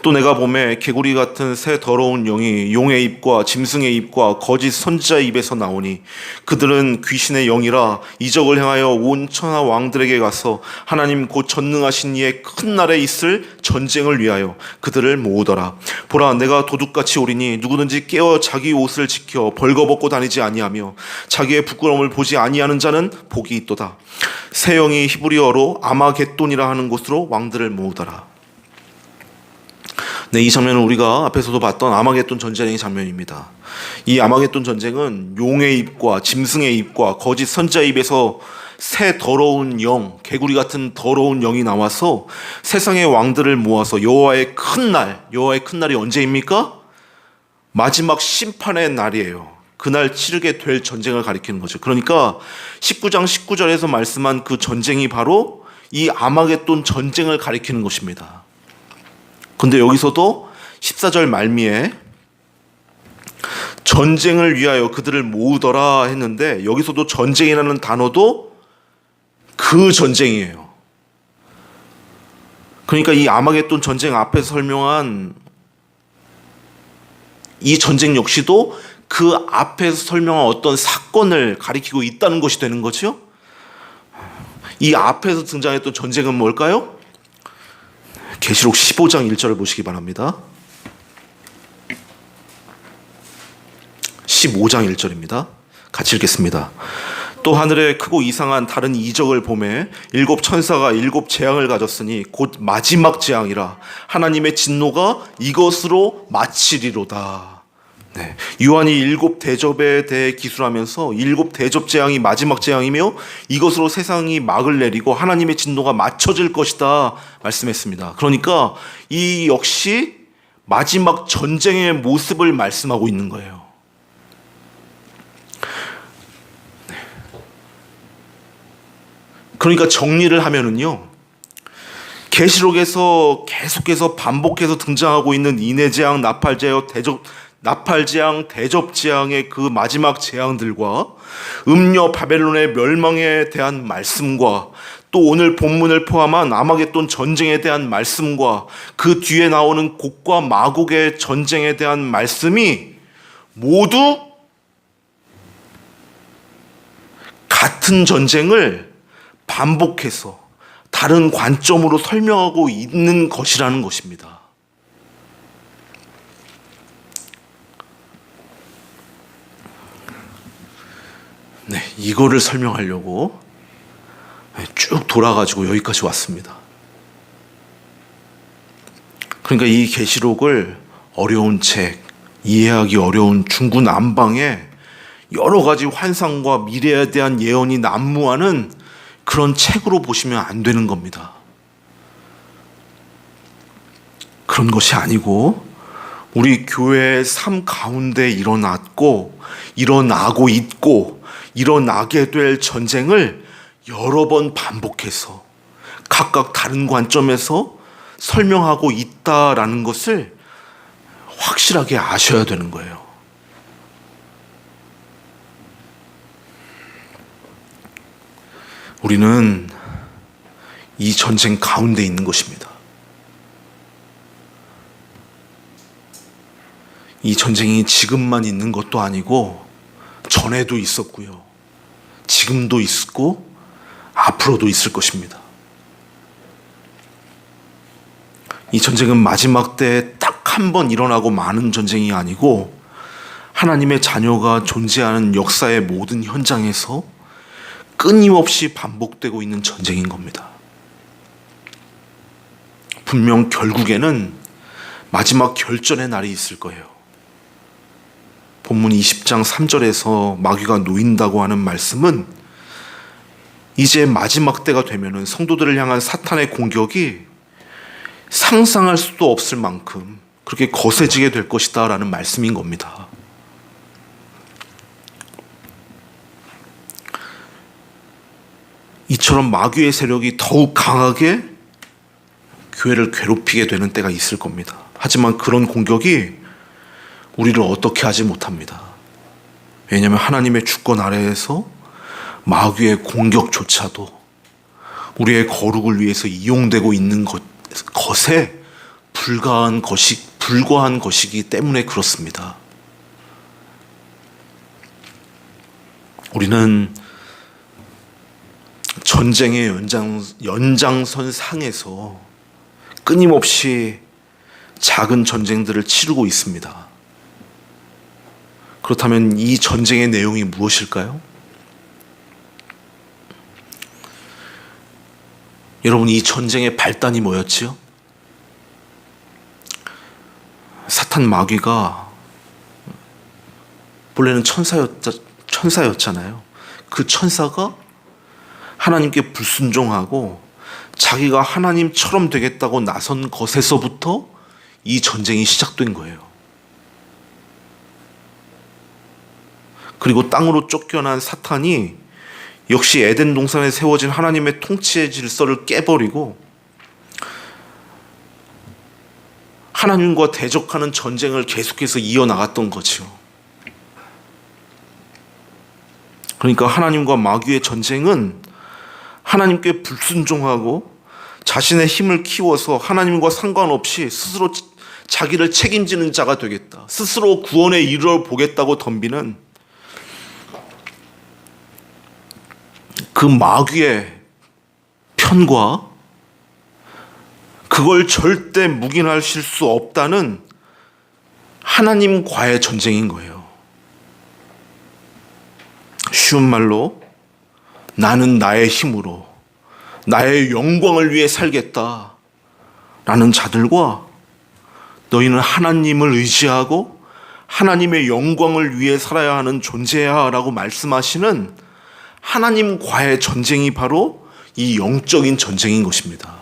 또 내가 보매 개구리 같은 새 더러운 영이 용의 입과 짐승의 입과 거짓 선지자의 입에서 나오니 그들은 귀신의 영이라 이적을 행하여 온 천하 왕들에게 가서 하나님 곧 전능하신 이의 큰 날에 있을 전쟁을 위하여 그들을 모으더라. 보라, 내가 도둑같이 오리니 누구든지 깨어 자기 옷을 지켜 벌거벗고 다니지 아니하며 자기의 부끄러움을 보지 아니하는 자는 복이 있도다. 새 영이 히브리어로 아마겟돈이라 하는 곳으로 왕들을 모으더라. 네, 이 장면은 우리가 앞에서도 봤던 아마겟돈 전쟁의 장면입니다. 이 아마겟돈 전쟁은 용의 입과 짐승의 입과 거짓 선지자의 입에서 새 더러운 영, 개구리 같은 더러운 영이 나와서 세상의 왕들을 모아서 여호와의 큰 날이 언제입니까? 마지막 심판의 날이에요. 그날 치르게 될 전쟁을 가리키는 거죠. 그러니까 19장 19절에서 말씀한 그 전쟁이 바로 이 아마겟돈 전쟁을 가리키는 것입니다. 근데 여기서도 14절 말미에 전쟁을 위하여 그들을 모으더라 했는데, 여기서도 전쟁이라는 단어도 그 전쟁이에요. 그러니까 이 아마겟돈 전쟁 앞에서 설명한 이 전쟁 역시도 그 앞에서 설명한 어떤 사건을 가리키고 있다는 것이 되는 거죠. 이 앞에서 등장했던 전쟁은 뭘까요? 계시록 15장 1절을 보시기 바랍니다. 15장 1절입니다. 같이 읽겠습니다. 또 하늘에 크고 이상한 다른 이적을 보매 일곱 천사가 일곱 재앙을 가졌으니 곧 마지막 재앙이라 하나님의 진노가 이것으로 마치리로다. 네, 요한이 일곱 대접에 대해 기술하면서 일곱 대접 재앙이 마지막 재앙이며 이것으로 세상이 막을 내리고 하나님의 진노가 맞춰질 것이다 말씀했습니다. 그러니까 이 역시 마지막 전쟁의 모습을 말씀하고 있는 거예요. 네. 그러니까 정리를 하면은요, 계시록에서 계속해서 반복해서 등장하고 있는 인해재앙, 나팔재앙, 대접재앙의 그 마지막 재앙들과 음녀 바벨론의 멸망에 대한 말씀과 또 오늘 본문을 포함한 아마겟돈 전쟁에 대한 말씀과 그 뒤에 나오는 곡과 마곡의 전쟁에 대한 말씀이 모두 같은 전쟁을 반복해서 다른 관점으로 설명하고 있는 것이라는 것입니다. 네, 이거를 설명하려고 쭉 돌아가지고 여기까지 왔습니다. 그러니까 이 계시록을 어려운 책, 이해하기 어려운 중구난방에 여러 가지 환상과 미래에 대한 예언이 난무하는 그런 책으로 보시면 안 되는 겁니다. 그런 것이 아니고 우리 교회의 삶 가운데 일어났고 일어나고 있고 일어나게 될 전쟁을 여러 번 반복해서 각각 다른 관점에서 설명하고 있다라는 것을 확실하게 아셔야 되는 거예요. 우리는 이 전쟁 가운데 있는 것입니다. 이 전쟁이 지금만 있는 것도 아니고 전에도 있었고요. 지금도 있고 앞으로도 있을 것입니다. 이 전쟁은 마지막 때에 딱 한 번 일어나고 마는 전쟁이 아니고 하나님의 자녀가 존재하는 역사의 모든 현장에서 끊임없이 반복되고 있는 전쟁인 겁니다. 분명 결국에는 마지막 결전의 날이 있을 거예요. 본문 20장 3절에서 마귀가 놓인다고 하는 말씀은 이제 마지막 때가 되면은 성도들을 향한 사탄의 공격이 상상할 수도 없을 만큼 그렇게 거세지게 될 것이다 라는 말씀인 겁니다. 이처럼 마귀의 세력이 더욱 강하게 교회를 괴롭히게 되는 때가 있을 겁니다. 하지만 그런 공격이 우리를 어떻게 하지 못합니다. 왜냐하면 하나님의 주권 아래에서 마귀의 공격조차도 우리의 거룩을 위해서 이용되고 있는 것에 불과한 것이기 때문에 그렇습니다. 우리는 전쟁의 연장선 상에서 끊임없이 작은 전쟁들을 치르고 있습니다. 그렇다면 이 전쟁의 내용이 무엇일까요? 여러분, 이 전쟁의 발단이 뭐였지요? 사탄 마귀가 본래는 천사였잖아요. 그 천사가 하나님께 불순종하고 자기가 하나님처럼 되겠다고 나선 것에서부터 이 전쟁이 시작된 거예요. 그리고 땅으로 쫓겨난 사탄이 역시 에덴 동산에 세워진 하나님의 통치의 질서를 깨버리고 하나님과 대적하는 전쟁을 계속해서 이어나갔던 거죠. 그러니까 하나님과 마귀의 전쟁은 하나님께 불순종하고 자신의 힘을 키워서 하나님과 상관없이 스스로 자기를 책임지는 자가 되겠다, 스스로 구원에 이르러 보겠다고 덤비는 그 마귀의 편과 그걸 절대 묵인하실 수 없다는 하나님과의 전쟁인 거예요. 쉬운 말로 나는 나의 힘으로 나의 영광을 위해 살겠다 라는 자들과 너희는 하나님을 의지하고 하나님의 영광을 위해 살아야 하는 존재야 라고 말씀하시는 하나님과의 전쟁이 바로 이 영적인 전쟁인 것입니다.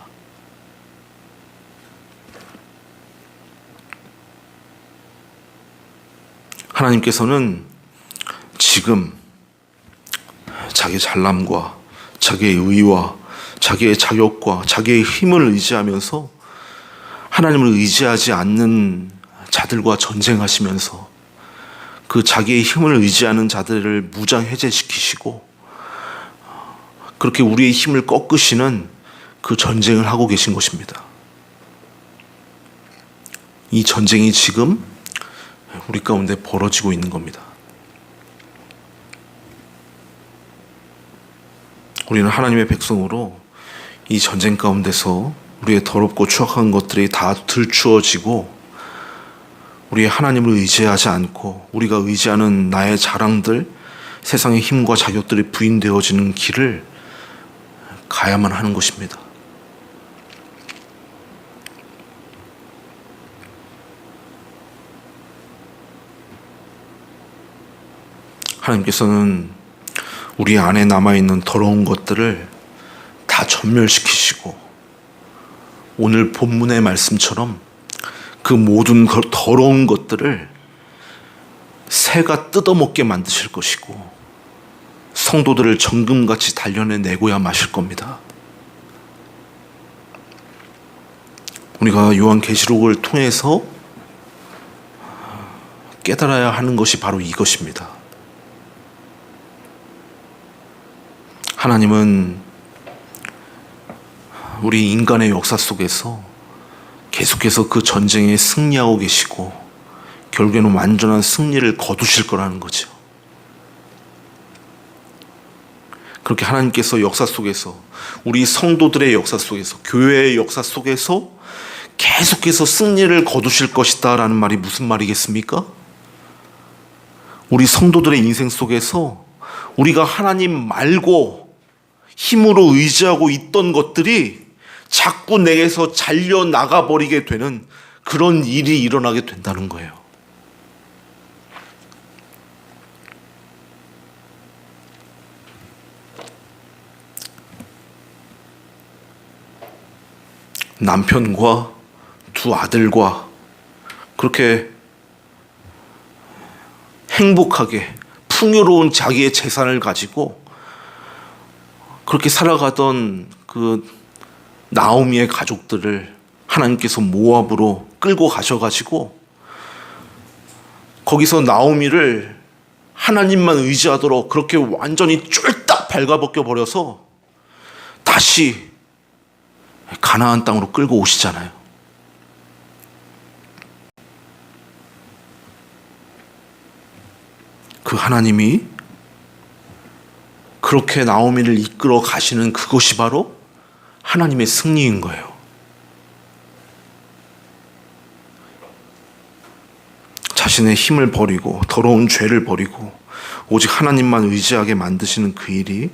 하나님께서는 지금 자기의 잘남과 자기의 의와 자기의 자격과 자기의 힘을 의지하면서 하나님을 의지하지 않는 자들과 전쟁하시면서 그 자기의 힘을 의지하는 자들을 무장 해제시키시고 그렇게 우리의 힘을 꺾으시는 그 전쟁을 하고 계신 것입니다. 이 전쟁이 지금 우리 가운데 벌어지고 있는 겁니다. 우리는 하나님의 백성으로 이 전쟁 가운데서 우리의 더럽고 추악한 것들이 다 들추어지고 우리의 하나님을 의지하지 않고 우리가 의지하는 나의 자랑들, 세상의 힘과 자격들이 부인되어지는 길을 가야만 하는 것입니다. 하나님께서는 우리 안에 남아있는 더러운 것들을 다 전멸시키시고 오늘 본문의 말씀처럼 그 모든 더러운 것들을 새가 뜯어먹게 만드실 것이고 성도들을 정금같이 단련해내고야 마실 겁니다. 우리가 요한계시록을 통해서 깨달아야 하는 것이 바로 이것입니다. 하나님은 우리 인간의 역사 속에서 계속해서 그 전쟁에 승리하고 계시고 결국에는 완전한 승리를 거두실 거라는 거죠. 그렇게 하나님께서 역사 속에서, 우리 성도들의 역사 속에서, 교회의 역사 속에서 계속해서 승리를 거두실 것이다 라는 말이 무슨 말이겠습니까? 우리 성도들의 인생 속에서 우리가 하나님 말고 힘으로 의지하고 있던 것들이 자꾸 내게서 잘려나가 버리게 되는 그런 일이 일어나게 된다는 거예요. 남편과 두 아들과 그렇게 행복하게 풍요로운 자기의 재산을 가지고 그렇게 살아가던 그 나오미의 가족들을 하나님께서 모압으로 끌고 가셔가지고 거기서 나오미를 하나님만 의지하도록 그렇게 완전히 쫄딱 발가벗겨 버려서 다시 가나안 땅으로 끌고 오시잖아요. 그 하나님이 그렇게 나오미를 이끌어 가시는 그것이 바로 하나님의 승리인 거예요. 자신의 힘을 버리고 더러운 죄를 버리고 오직 하나님만 의지하게 만드시는 그 일이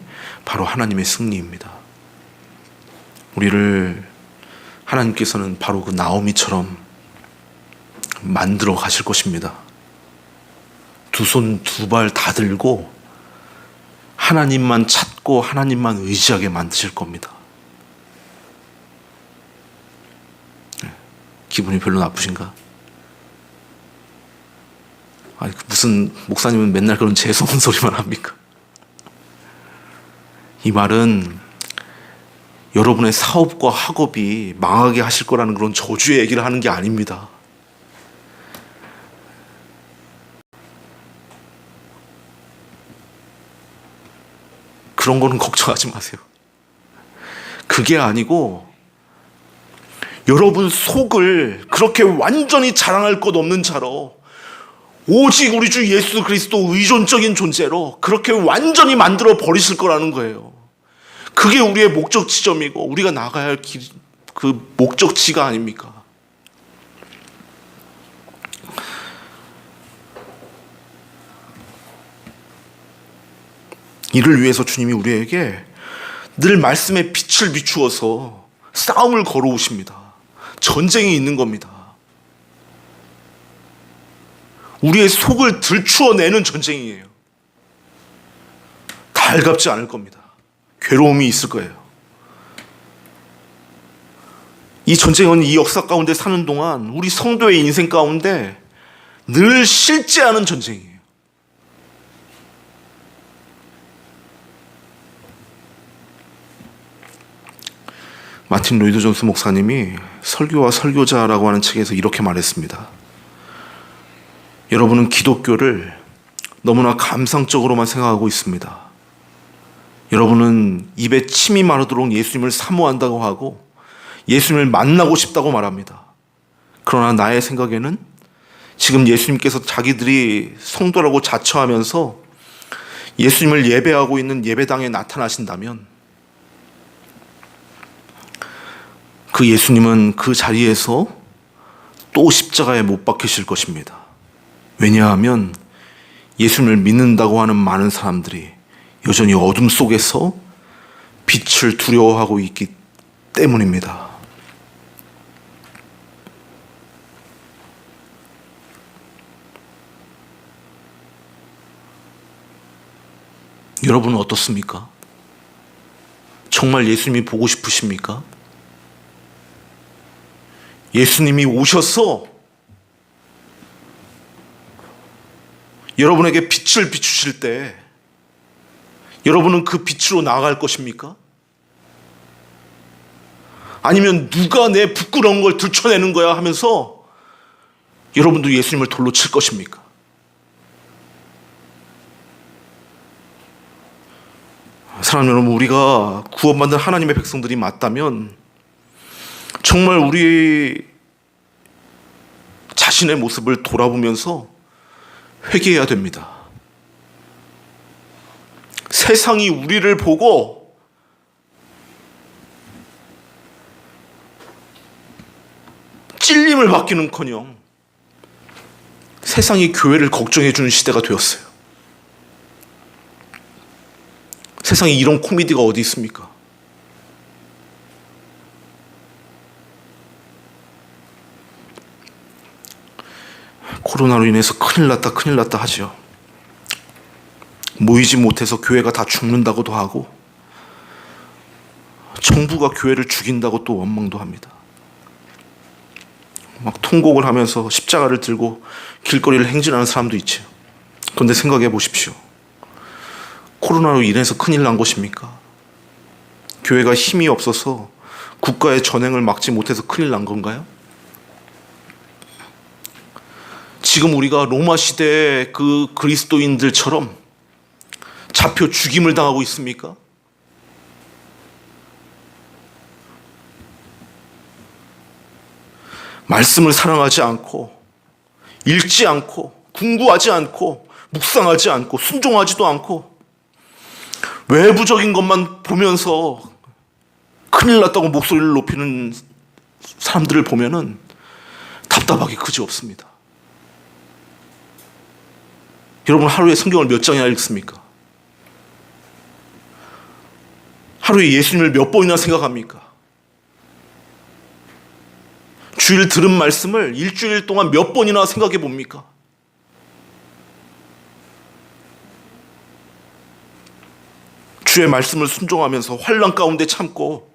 바로 하나님의 승리입니다. 우리를 하나님께서는 바로 그 나오미처럼 만들어 가실 것입니다. 두 손 두 발 다 들고 하나님만 찾고 하나님만 의지하게 만드실 겁니다. 기분이 별로 나쁘신가? 아니, 무슨 목사님은 맨날 그런 재수없는 소리만 합니까? 이 말은 여러분의 사업과 학업이 망하게 하실 거라는 그런 저주의 얘기를 하는 게 아닙니다. 그런 거는 걱정하지 마세요. 그게 아니고 여러분 속을 그렇게 완전히 자랑할 것 없는 자로 오직 우리 주 예수 그리스도 의존적인 존재로 그렇게 완전히 만들어 버리실 거라는 거예요. 그게 우리의 목적 지점이고 우리가 나가야 할 길, 그 목적지가 아닙니까? 이를 위해서 주님이 우리에게 늘 말씀의 빛을 비추어서 싸움을 걸어오십니다. 전쟁이 있는 겁니다. 우리의 속을 들추어내는 전쟁이에요. 달갑지 않을 겁니다. 괴로움이 있을 거예요. 이 전쟁은 이 역사 가운데 사는 동안 우리 성도의 인생 가운데 늘 실제하는 전쟁이에요. 마틴 로이드 존스 목사님이 설교와 설교자라고 하는 책에서 이렇게 말했습니다. 여러분은 기독교를 너무나 감상적으로만 생각하고 있습니다. 여러분은 입에 침이 마르도록 예수님을 사모한다고 하고 예수님을 만나고 싶다고 말합니다. 그러나 나의 생각에는 지금 예수님께서 자기들이 성도라고 자처하면서 예수님을 예배하고 있는 예배당에 나타나신다면 그 예수님은 그 자리에서 또 십자가에 못 박히실 것입니다. 왜냐하면 예수님을 믿는다고 하는 많은 사람들이 여전히 어둠 속에서 빛을 두려워하고 있기 때문입니다. 여러분은 어떻습니까? 정말 예수님이 보고 싶으십니까? 예수님이 오셔서 여러분에게 빛을 비추실 때 여러분은 그 빛으로 나아갈 것입니까? 아니면 누가 내 부끄러운 걸 들춰내는 거야 하면서 여러분도 예수님을 돌로 칠 것입니까? 사랑하는 여러분, 우리가 구원받는 하나님의 백성들이 맞다면 정말 우리 자신의 모습을 돌아보면서 회개해야 됩니다. 세상이 우리를 보고 찔림을 받기는커녕 세상이 교회를 걱정해 주는 시대가 되었어요. 세상에 이런 코미디가 어디 있습니까? 코로나로 인해서 큰일 났다 하죠. 모이지 못해서 교회가 다 죽는다고도 하고, 정부가 교회를 죽인다고 또 원망도 합니다. 막 통곡을 하면서 십자가를 들고 길거리를 행진하는 사람도 있죠. 그런데 생각해 보십시오. 코로나로 인해서 큰일 난 것입니까? 교회가 힘이 없어서 국가의 전횡을 막지 못해서 큰일 난 건가요? 지금 우리가 로마 시대의 그 그리스도인들처럼 잡혀 죽임을 당하고 있습니까? 말씀을 사랑하지 않고, 읽지 않고, 궁구하지 않고, 묵상하지 않고, 순종하지도 않고, 외부적인 것만 보면서 큰일 났다고 목소리를 높이는 사람들을 보면은 답답하기 그지없습니다. 여러분, 하루에 성경을 몇 장이나 읽습니까? 하루에 예수님을 몇 번이나 생각합니까? 주일 들은 말씀을 일주일 동안 몇 번이나 생각해 봅니까? 주의 말씀을 순종하면서 환난 가운데 참고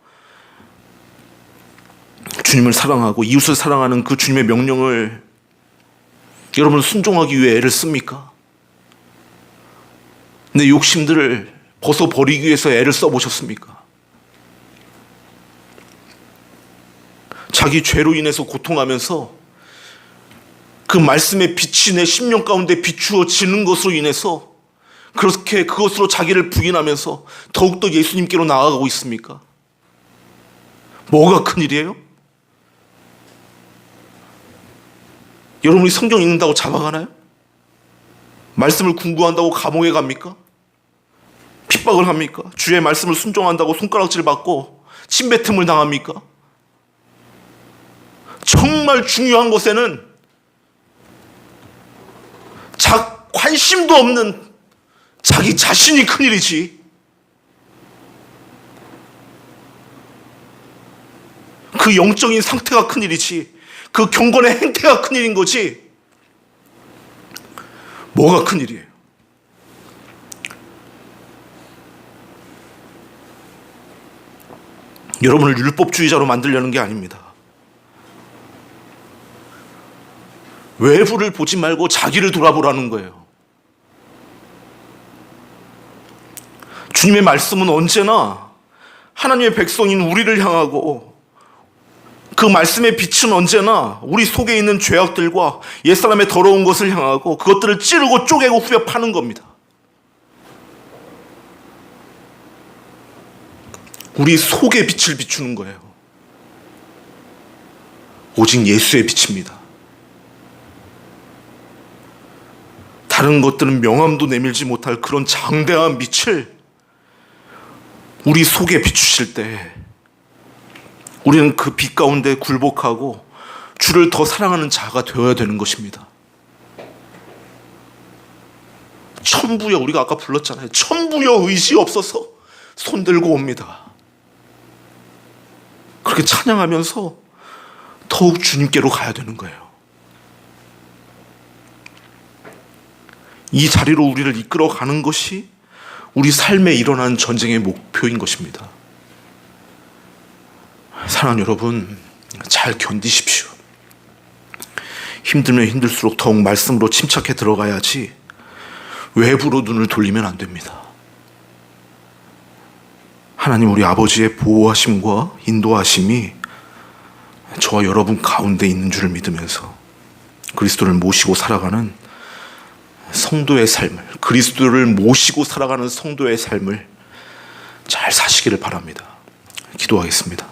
주님을 사랑하고 이웃을 사랑하는 그 주님의 명령을 여러분 순종하기 위해 애를 씁니까? 내 욕심들을 벗어버리기 위해서 애를 써보셨습니까? 자기 죄로 인해서 고통하면서 그 말씀의 빛이 내 심령 가운데 비추어지는 것으로 인해서 그렇게 그것으로 자기를 부인하면서 더욱더 예수님께로 나아가고 있습니까? 뭐가 큰일이에요? 여러분이 성경 읽는다고 잡아가나요? 말씀을 궁구한다고 감옥에 갑니까? 핍박을 합니까? 주의 말씀을 순종한다고 손가락질 받고 침뱉음을 당합니까? 정말 중요한 것에는 관심도 없는 자기 자신이 큰일이지, 그 영적인 상태가 큰일이지, 그 경건의 행태가 큰일인 거지 뭐가 큰일이에요? 여러분을 율법주의자로 만들려는 게 아닙니다. 외부를 보지 말고 자기를 돌아보라는 거예요. 주님의 말씀은 언제나 하나님의 백성인 우리를 향하고, 그 말씀의 빛은 언제나 우리 속에 있는 죄악들과 옛사람의 더러운 것을 향하고 그것들을 찌르고 쪼개고 후벼 파는 겁니다. 우리 속의 빛을 비추는 거예요. 오직 예수의 빛입니다. 다른 것들은 명암도 내밀지 못할 그런 장대한 빛을 우리 속에 비추실 때 우리는 그 빛 가운데 굴복하고 주를 더 사랑하는 자가 되어야 되는 것입니다. 천부여, 우리가 아까 불렀잖아요. 천부여 의지 없어서 손 들고 옵니다. 그렇게 찬양하면서 더욱 주님께로 가야 되는 거예요. 이 자리로 우리를 이끌어가는 것이 우리 삶에 일어난 전쟁의 목표인 것입니다. 사랑하는 여러분, 잘 견디십시오. 힘들면 힘들수록 더욱 말씀으로 침착해 들어가야지 외부로 눈을 돌리면 안 됩니다. 하나님 우리 아버지의 보호하심과 인도하심이 저와 여러분 가운데 있는 줄을 믿으면서 그리스도를 모시고 살아가는 성도의 삶을, 그리스도를 모시고 살아가는 성도의 삶을 잘 사시기를 바랍니다. 기도하겠습니다.